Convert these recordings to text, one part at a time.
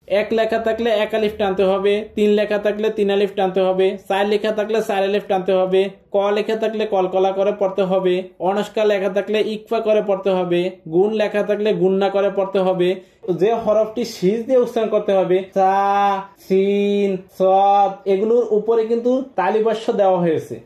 এক লেখা থাকলে এক আলিফ টানতে হবে, 3 লেখা থাকলে 3 আলিফ টানতে হবে, 4 লেখা থাকলে 4 আলিফ টানতে হবে, ক লেখা থাকলে কলকলা করে পড়তে হবে, অনস্কা লেখা থাকলে ইকফা করে পড়তে হবে, গুণ লেখা থাকলে গুন্না করে পড়তে হবে। যে হরফটি শীষ দিয়ে উচ্চারণ করতে হবে সা, সিন, সদ, এগুলোর উপরে কিন্তু তালিবাস্য দেওয়া হয়েছে।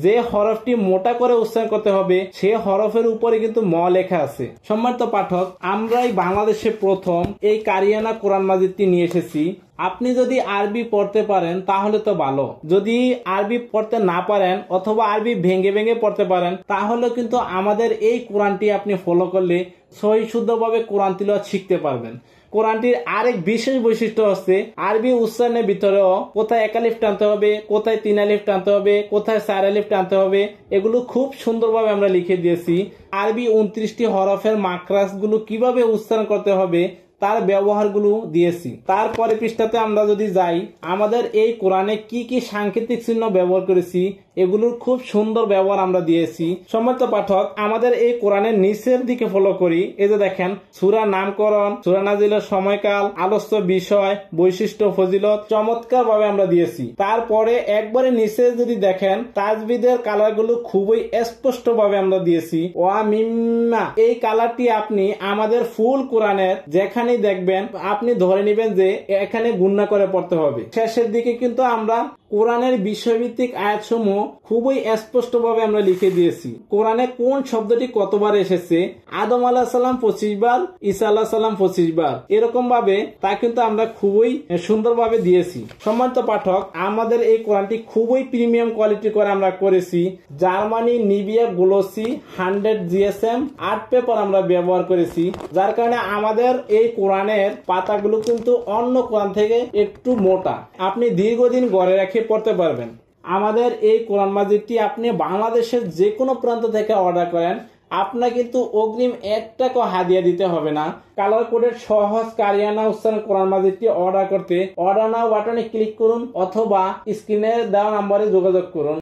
যে হরফটি মোটা করে উচ্চারণ করতে হবে সে হরফের উপরে কিন্তু ম লেখা আছে। সম্মানিত পাঠক, আমরাই বাংলাদেশে প্রথম এই কারিয়ানা কোরআন মাজিদটি নিয়ে এসেছি। আপনি যদি আরবি পড়তে পারেন তাহলে তো ভালো, যদি আরবি পড়তে না পারেন অথবা আরবি ভেঙে ভেঙে পড়তে পারেন তাহলে কিন্তু আমাদের এই কোরআনটি আপনি ফলো করলে সহি শুদ্ধভাবে কোরআন তিলাওয়াত শিখতে পারবেন। কোরআনটির আরেক বিশেষ বৈশিষ্ট্য হচ্ছে আরবি উচ্চারণের ভিতরেও কোথায় 1 আলিফ টানতে হবে, কোথায় 3 আলিফ টানতে হবে, কোথায় 4 আলিফ টানতে হবে, এগুলো খুব সুন্দরভাবে আমরা লিখে দিয়েছি। আরবি 29টি হরফের মাকরাজ গুলো কিভাবে উচ্চারণ করতে হবে তার ব্যবহারগুলো দিয়েছি। তারপরে পৃষ্ঠাতে আমরা যদি যাই, আমাদের এই কোরআনে কি কি সাংকেতিক চিহ্ন ব্যবহার করেছি এগুলোর খুব সুন্দর ব্যবহার আমরা দিয়েছি। সম্মানিত পাঠক, আমাদের এই কোরআনের নিচের দিকে ফলো করি। এই যে দেখেন, সূরা নামকরণ, সূরা নাজিলের সময়কাল, আলোচ্য বিষয়, বৈশিষ্ট্য, ফজিলত চমৎকার ভাবে আমরা দিয়েছি। তারপরে একবারে নিচে যদি দেখেন, তাজবিদের কালার গুলো খুবই স্পষ্ট ভাবে আমরা দিয়েছি। ওয়া মিম্মা, এই কালারটি আপনি আমাদের ফুল কোরআনের যেখানে দেখবেন আপনি ধরে নেবেন যে এখানে গুণনা করে পড়তে হবে। শেষের দিকে কিন্তু আমরা কোরআনের বিষয়ভিত্তিক আয়াতসমূহ খুবই স্পষ্ট ভাবে আমরা লিখে দিয়েছি। কোরআনে কোন শব্দটি কতবার এসেছে, আদম আলাইহিস সালাম 25 বার, ঈসা আলাইহিস সালাম 25 বার, এরকম ভাবে তা কিন্তু আমরা খুবই সুন্দরভাবে দিয়েছি। সম্মানিত পাঠক, আমাদের এই কোরআনটি খুবই প্রিমিয়াম কোয়ালিটি করে আমরা করেছি। Germany Nivea glossy 100 GSM art paper আমরা ব্যবহার করেছি, যার কারণে আমাদের এই কোরআনের পাতাগুলো কিন্তু অন্য কোরআন থেকে একটু মোটা, আপনি দীর্ঘদিন ঘরে রেখে পড়তে পারবেন। আমাদের এই কোরআন মাজিদটি আপনি বাংলাদেশের যে কোনো প্রান্ত থেকে অর্ডার করেন, আপনার কিন্তু অগ্রিম 1 টাকা হাদিয়া দিতে হবে না। কালার কোডের সহজ কারিয়ানা উচ্চারণ কোরআন মাজিদটি অর্ডার করতে অর্ডার নাও বাটনে ক্লিক করুন অথবা স্ক্রিনে দেওয়া নম্বরে যোগাযোগ করুন।